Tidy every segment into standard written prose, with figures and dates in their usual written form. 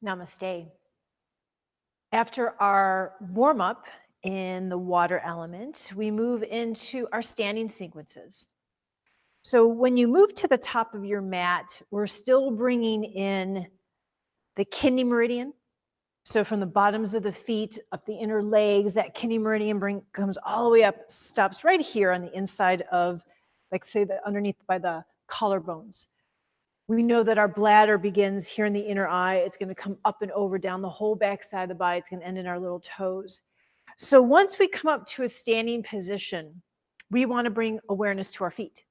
Namaste. After our warm-up in the water element, we move into our standing sequences. So when you move to the top of your mat, we're still bringing in the kidney meridian. So from the bottoms of the feet, up the inner legs, that kidney meridian comes all the way up, stops right here on the inside of, like say, underneath by the collarbones. We know that our bladder begins here in the inner eye. It's going to come up and over down the whole back side of the body. It's going to end in our little toes. So once we come up to a standing position, we want to bring awareness to our feet.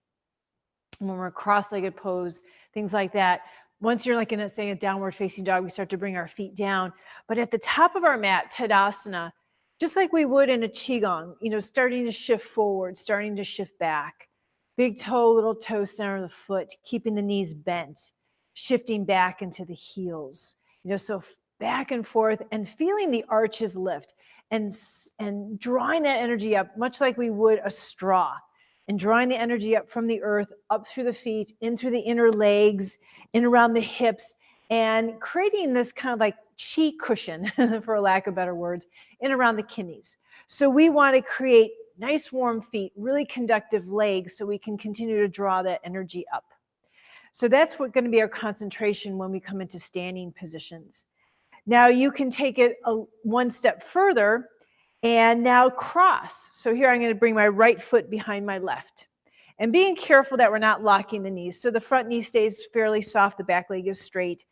When we're cross-legged pose, things like that. Once you're like in a downward facing dog, we start to bring our feet down. But at the top of our mat, Tadasana, just like we would in a Qigong, starting to shift forward, starting to shift back. Big toe, little toe, center of the foot, keeping the knees bent, shifting back into the heels. So back and forth and feeling the arches lift and drawing that energy up, much like we would a straw. And drawing the energy up from the earth, up through the feet, in through the inner legs, in around the hips, and creating this kind of like chi cushion, for lack of better words, in around the kidneys. So we want to create nice warm feet, really conductive legs, so we can continue to draw that energy up. So that's what's going to be our concentration when we come into standing positions. Now you can take it one step further and now cross. So here I'm going to bring my right foot behind my left. And being careful that we're not locking the knees. So the front knee stays fairly soft, the back leg is straight.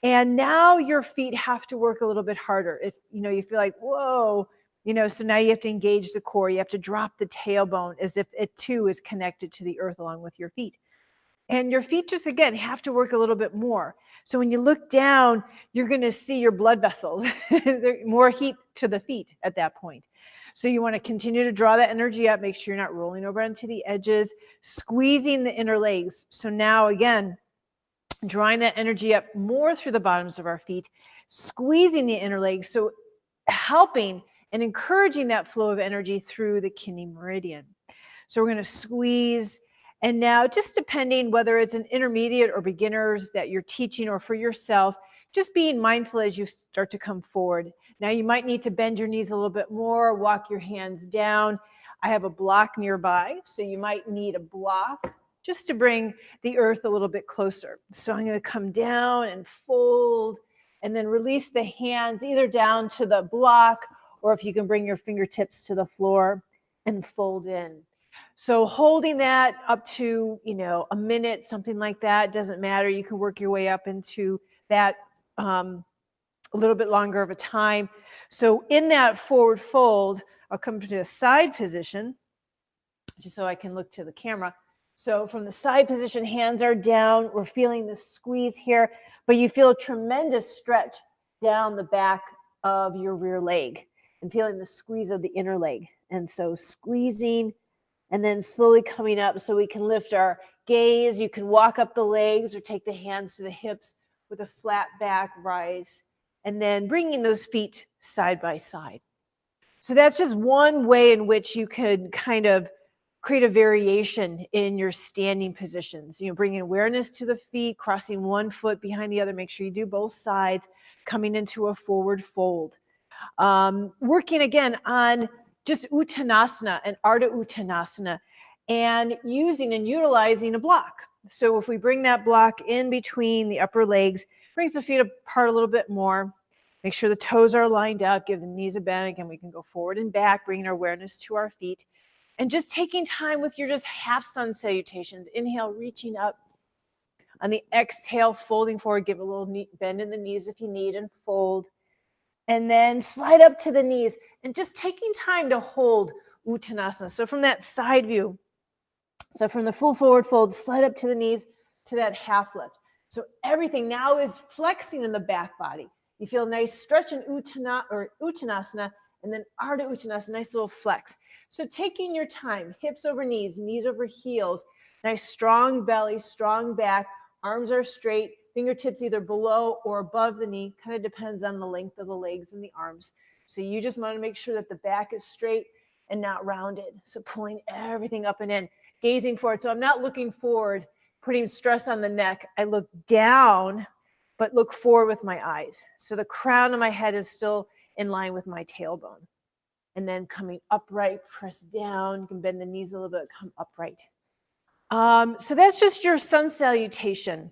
And now your feet have to work a little bit harder. If you feel like, whoa, so now you have to engage the core. You have to drop the tailbone as if it too is connected to the earth along with your feet. And your feet just, again, have to work a little bit more. So when you look down, you're going to see your blood vessels, more heat to the feet at that point. So you want to continue to draw that energy up. Make sure you're not rolling over onto the edges, squeezing the inner legs. So now, again, drawing that energy up more through the bottoms of our feet, squeezing the inner legs. So helping and encouraging that flow of energy through the kidney meridian. So we're going to squeeze. And now, just depending whether it's an intermediate or beginners that you're teaching or for yourself, just being mindful as you start to come forward. Now, you might need to bend your knees a little bit more, walk your hands down. I have a block nearby, so you might need a block just to bring the earth a little bit closer. So I'm going to come down and fold and then release the hands either down to the block or if you can bring your fingertips to the floor and fold in. So holding that up to, a minute, something like that, doesn't matter. You can work your way up into that a little bit longer of a time. So in that forward fold, I'll come to a side position, just so I can look to the camera. So from the side position, hands are down. We're feeling the squeeze here, but you feel a tremendous stretch down the back of your rear leg and feeling the squeeze of the inner leg. And so squeezing and then slowly coming up so we can lift our gaze. You can walk up the legs or take the hands to the hips with a flat back rise, and then bringing those feet side by side. So that's just one way in which you could kind of create a variation in your standing positions. Bringing awareness to the feet, crossing one foot behind the other. Make sure you do both sides, coming into a forward fold. Working again on just Uttanasana and Ardha Uttanasana and using and utilizing a block. So if we bring that block in between the upper legs, brings the feet apart a little bit more, make sure the toes are lined up, give the knees a bend. Again, we can go forward and back, bringing our awareness to our feet. And just taking time with your just half sun salutations. Inhale, reaching up. On the exhale, folding forward, give a little bend in the knees if you need and fold. And then slide up to the knees and just taking time to hold Uttanasana. So from that side view, so from the full forward fold, slide up to the knees to that half lift. So everything now is flexing in the back body. You feel a nice stretch in Uttanasana and then Ardha Uttanasana, nice little flex. So taking your time, hips over knees, knees over heels, nice strong belly, strong back, arms are straight, fingertips either below or above the knee, kind of depends on the length of the legs and the arms. So you just want to make sure that the back is straight and not rounded. So pulling everything up and in, gazing forward. So I'm not looking forward, putting stress on the neck. I look down but look forward with my eyes. So the crown of my head is still in line with my tailbone. And then coming upright, press down. You can bend the knees a little bit, come upright. So that's just your sun salutation.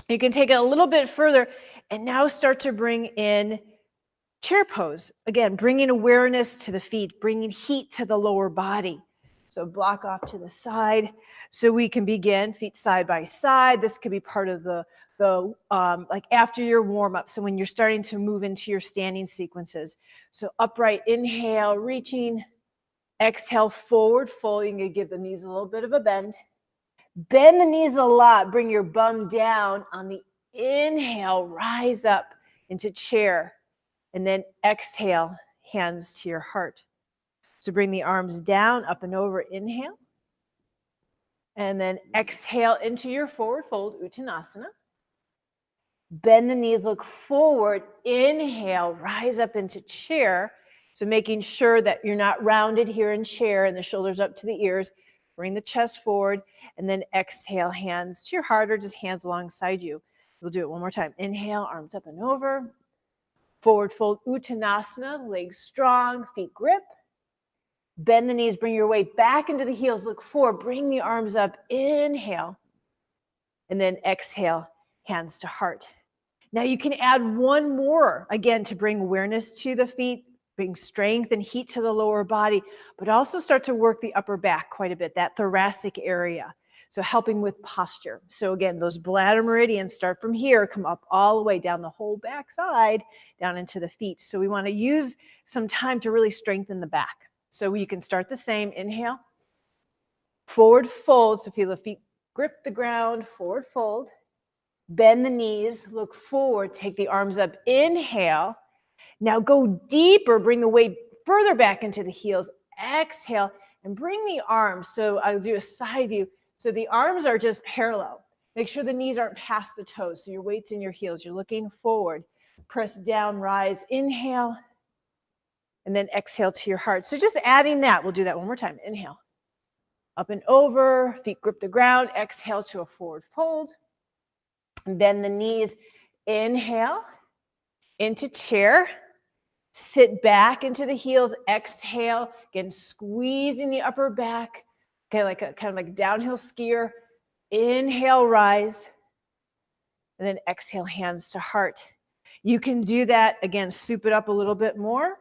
You can take it a little bit further and now start to bring in chair pose. Again, bringing awareness to the feet, bringing heat to the lower body. So block off to the side. So we can begin feet side by side. This could be part of the like after your warm up. So when you're starting to move into your standing sequences. So upright inhale, reaching. Exhale, forward fold. You can give the knees a little bit of a bend. Bend the knees a lot. Bring your bum down on the inhale. Rise up into chair. And then exhale, hands to your heart. So bring the arms down, up and over. Inhale. And then exhale into your forward fold, Uttanasana. Bend the knees, look forward. Inhale, rise up into chair. So making sure that you're not rounded here in chair and the shoulders up to the ears. Bring the chest forward and then exhale, hands to your heart or just hands alongside you. We'll do it one more time. Inhale, arms up and over. Forward fold, Uttanasana, legs strong, feet grip. Bend the knees, bring your weight back into the heels. Look forward, bring the arms up. Inhale. And then exhale, hands to heart. Now you can add one more, again, to bring awareness to the feet, bring strength and heat to the lower body, but also start to work the upper back quite a bit, that thoracic area. So helping with posture. So again, those bladder meridians start from here, come up all the way down the whole back side, down into the feet. So we want to use some time to really strengthen the back. So you can start the same. Inhale, forward fold. So feel the feet grip the ground, forward fold. Bend the knees, look forward, take the arms up. Inhale. Now go deeper, bring the weight further back into the heels. Exhale and bring the arms. So I'll do a side view. So the arms are just parallel. Make sure the knees aren't past the toes. So your weight's in your heels. You're looking forward. Press down, rise. Inhale. And then exhale to your heart. So just adding that. We'll do that one more time. Inhale. Up and over. Feet grip the ground. Exhale to a forward fold. Bend the knees. Inhale. Into chair. Sit back into the heels. Exhale. Again, squeezing the upper back. Okay, like a kind of like downhill skier. Inhale, rise. And then exhale, hands to heart. You can do that, again, soup it up a little bit more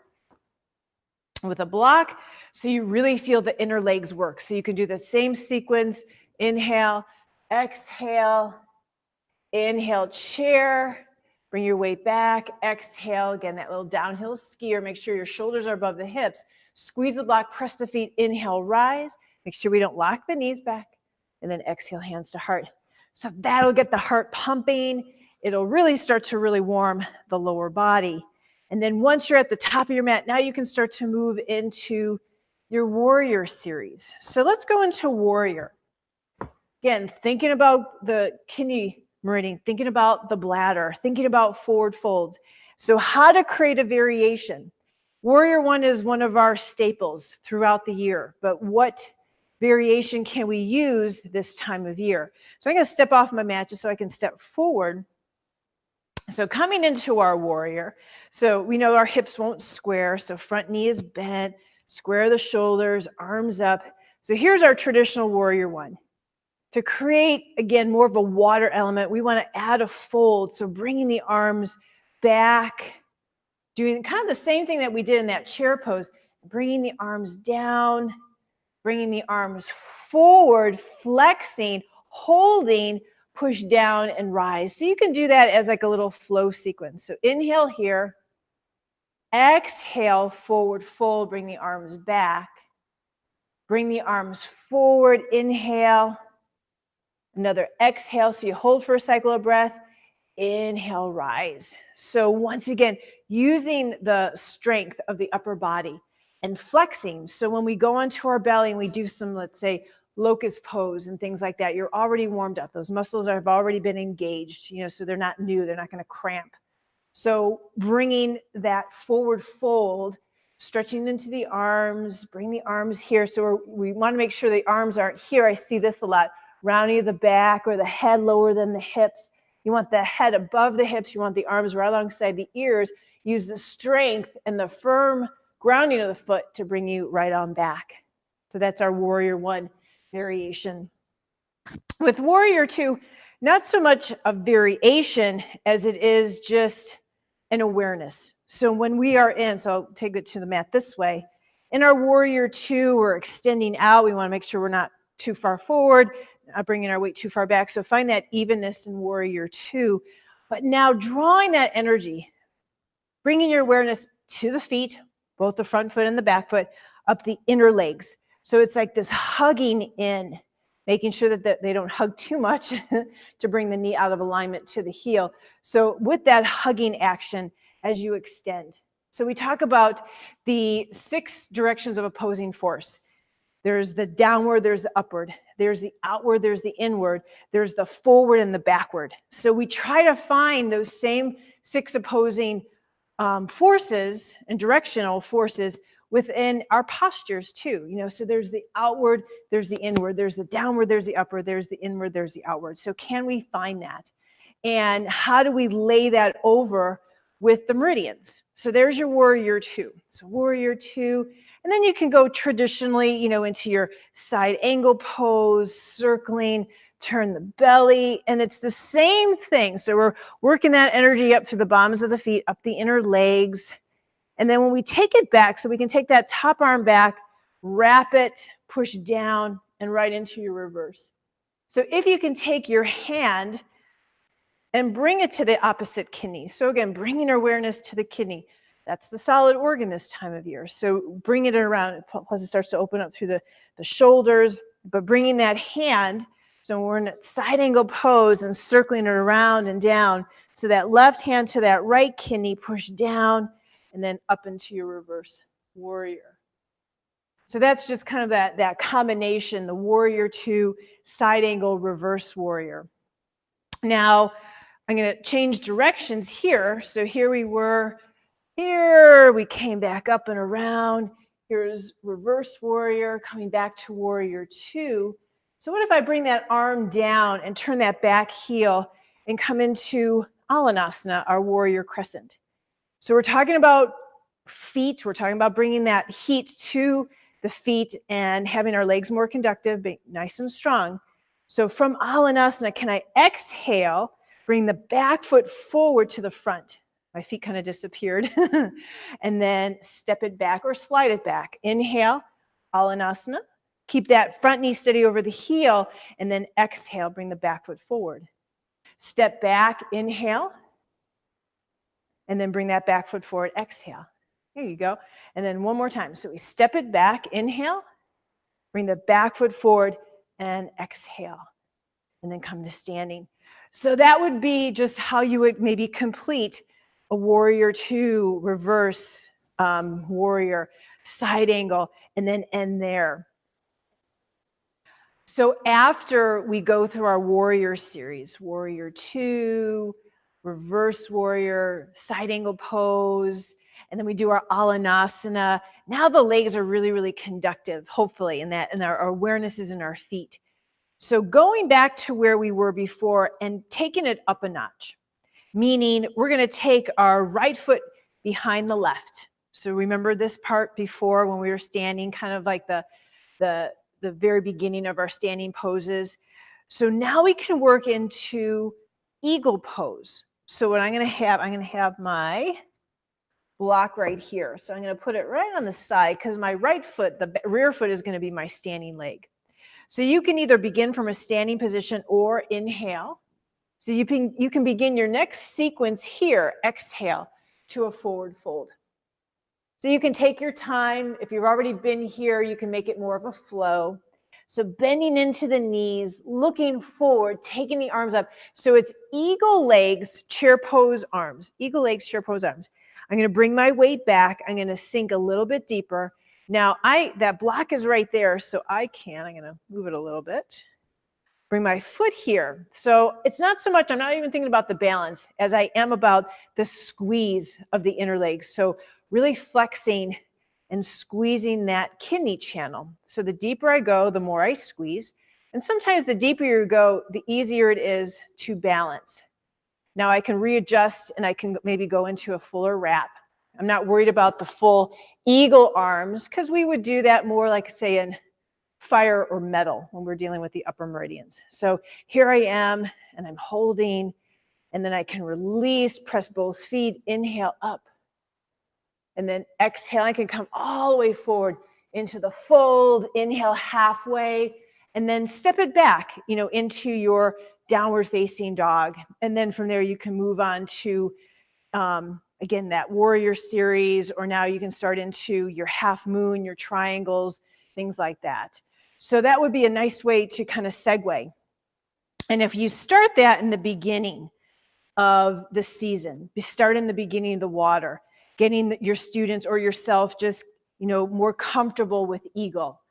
with a block so you really feel the inner legs work. So you can do the same sequence. Inhale, exhale, inhale, chair. Bring your weight back. Exhale. Again, that little downhill skier. Make sure your shoulders are above the hips. Squeeze the block. Press the feet. Inhale, rise. Make sure we don't lock the knees back. And then exhale, hands to heart. So that'll get the heart pumping. It'll really start to really warm the lower body. And then once you're at the top of your mat, now you can start to move into your warrior series. So let's go into warrior. Again, thinking about the kidney meridian, thinking about the bladder, thinking about forward folds. So how to create a variation. Warrior one is one of our staples throughout the year, but what variation can we use this time of year? So I'm going to step off my mat just so I can step forward. So coming into our warrior, so we know our hips won't square, so front knee is bent, square the shoulders, arms up. So here's our traditional warrior one. To create, again, more of a water element, we want to add a fold. So bringing the arms back, doing kind of the same thing that we did in that chair pose, bringing the arms down, bringing the arms forward, flexing, holding, push down and rise. So you can do that as like a little flow sequence. So inhale here, exhale, forward fold, bring the arms back, bring the arms forward, inhale. Another exhale, so you hold for a cycle of breath. Inhale, rise. So once again, using the strength of the upper body and flexing. So when we go onto our belly and we do some, let's say, locust pose and things like that, you're already warmed up. Those muscles have already been engaged, so they're not new. They're not going to cramp. So bringing that forward fold, stretching into the arms, bring the arms here. So we want to make sure the arms aren't here. I see this a lot. Rounding the back or the head lower than the hips. You want the head above the hips. You want the arms right alongside the ears. Use the strength and the firm grounding of the foot to bring you right on back. So that's our warrior one variation. With warrior two, not so much a variation as it is just an awareness. So when we are in, so I'll take it to the mat this way. In our warrior two, we're extending out. We want to make sure we're not too far forward, not bringing our weight too far back. So find that evenness in warrior two. But now drawing that energy, bringing your awareness to the feet, both the front foot and the back foot, up the inner legs. So it's like this hugging in, making sure that they don't hug too much to bring the knee out of alignment to the heel. So with that hugging action as you extend. So we talk about the 6 directions of opposing force. There's the downward, there's the upward, there's the outward, there's the inward, there's the forward and the backward. So we try to find those same 6 opposing forces and directional forces within our postures too, so there's the outward, there's the inward, there's the downward, there's the upward, there's the inward, there's the outward. So can we find that? And how do we lay that over with the meridians? So there's your warrior two. So warrior two, and then you can go traditionally, into your side angle pose, circling, turn the belly, and it's the same thing. So we're working that energy up through the bottoms of the feet, up the inner legs. And then when we take it back, so we can take that top arm back, wrap it, push down, and right into your reverse. So if you can take your hand and bring it to the opposite kidney. So again, bringing awareness to the kidney. That's the solid organ this time of year. So bring it around, plus it starts to open up through the shoulders, but bringing that hand, so we're in a side angle pose and circling it around and down. So that left hand to that right kidney, push down, and then up into your reverse warrior. So that's just kind of that combination, the warrior two, side angle, reverse warrior. Now, I'm going to change directions here. So here we were, here we came back up and around. Here's reverse warrior, coming back to warrior two. So what if I bring that arm down and turn that back heel and come into Alanasana, our warrior crescent? So we're talking about feet. We're talking about bringing that heat to the feet and having our legs more conductive, being nice and strong. So from Alanasana, can I exhale, bring the back foot forward to the front? My feet kind of disappeared. And then step it back or slide it back. Inhale, Alanasana. Keep that front knee steady over the heel. And then exhale, bring the back foot forward. Step back, inhale. And then bring that back foot forward, exhale. There you go. And then one more time. So we step it back, inhale, bring the back foot forward, and exhale. And then come to standing. So that would be just how you would maybe complete a warrior two, reverse warrior, side angle, and then end there. So after we go through our warrior series, warrior two, reverse warrior, side angle pose, and then we do our Alanasana. Now the legs are really, really conductive, hopefully, and our awareness is in our feet. So going back to where we were before and taking it up a notch, meaning we're going to take our right foot behind the left. So remember this part before when we were standing, kind of like the very beginning of our standing poses. So now we can work into eagle pose. So what I'm going to have my block right here. So I'm going to put it right on the side because my right foot, the rear foot, is going to be my standing leg. So you can either begin from a standing position or inhale. So you can begin your next sequence here, exhale, to a forward fold. So you can take your time. If you've already been here, you can make it more of a flow. So bending into the knees, looking forward, taking the arms up. So it's eagle legs, chair pose arms. Eagle legs, chair pose arms. I'm going to bring my weight back. I'm going to sink a little bit deeper. Now, that block is right there, so I'm going to move it a little bit. Bring my foot here. So it's not so much, I'm not even thinking about the balance as I am about the squeeze of the inner legs. So really flexing and squeezing that kidney channel. So the deeper I go, the more I squeeze. And sometimes the deeper you go, the easier it is to balance. Now I can readjust and I can maybe go into a fuller wrap. I'm not worried about the full eagle arms because we would do that more like, say, in fire or metal when we're dealing with the upper meridians. So here I am and I'm holding, and then I can release, press both feet, inhale up. And then exhale, I can come all the way forward into the fold, inhale halfway, and then step it back, into your downward facing dog. And then from there, you can move on to, again, that warrior series, or now you can start into your half moon, your triangles, things like that. So that would be a nice way to kind of segue. And if you start that in the beginning of the season, start in the beginning of the water, getting your students or yourself just, more comfortable with eagle,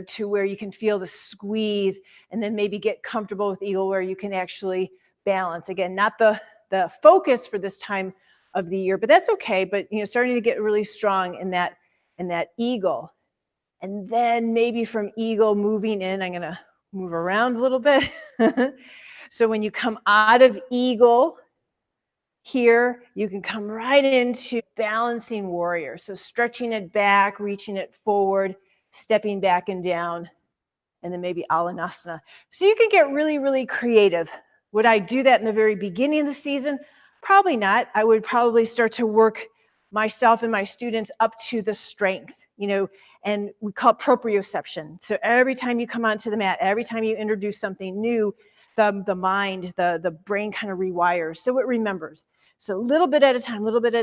to where you can feel the squeeze, and then maybe get comfortable with eagle where you can actually balance. Again, not the focus for this time of the year, but that's okay. But, starting to get really strong in that eagle. And then maybe from eagle moving in, I'm going to move around a little bit. So when you come out of eagle, here, you can come right into balancing warrior. So stretching it back, reaching it forward, stepping back and down, and then maybe Alanasana. So you can get really, really creative. Would I do that in the very beginning of the season? Probably not. I would probably start to work myself and my students up to the strength, and we call it proprioception. So every time you come onto the mat, every time you introduce something new, the mind, the brain kind of rewires. So it remembers. So a little bit at a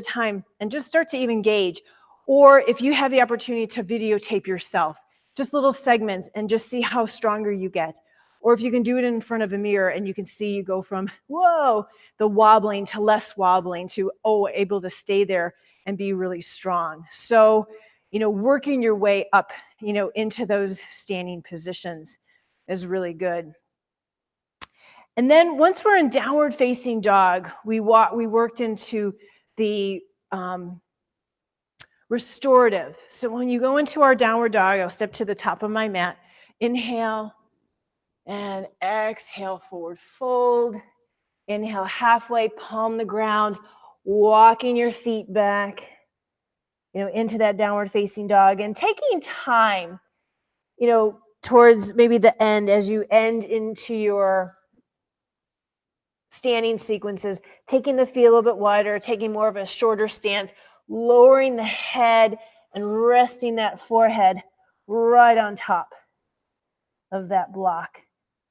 time, and just start to even gauge. Or if you have the opportunity to videotape yourself, just little segments, and just see how stronger you get. Or if you can do it in front of a mirror and you can see you go from, whoa, the wobbling to less wobbling to, able to stay there and be really strong. So, working your way up, into those standing positions is really good. And then once we're in downward facing dog, we worked into the restorative. So when you go into our downward dog, I'll step to the top of my mat, inhale and exhale, forward fold. Inhale halfway, palm the ground, walking your feet back, into that downward facing dog, and taking time, towards maybe the end, as you end into your standing sequences, taking the feet a little bit wider, taking more of a shorter stance, lowering the head and resting that forehead right on top of that block.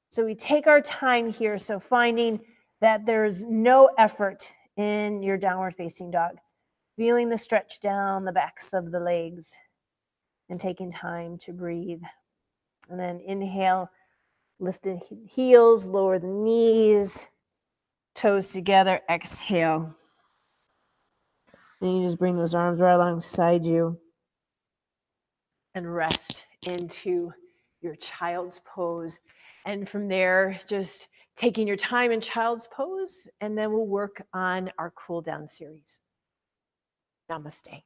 So we take our time here. So finding that there's no effort in your downward facing dog, feeling the stretch down the backs of the legs and taking time to breathe. And then inhale, lift the heels, lower the knees, toes together, exhale. And you just bring those arms right alongside you and rest into your child's pose. And from there, just taking your time in child's pose, and then we'll work on our cool down series. Namaste.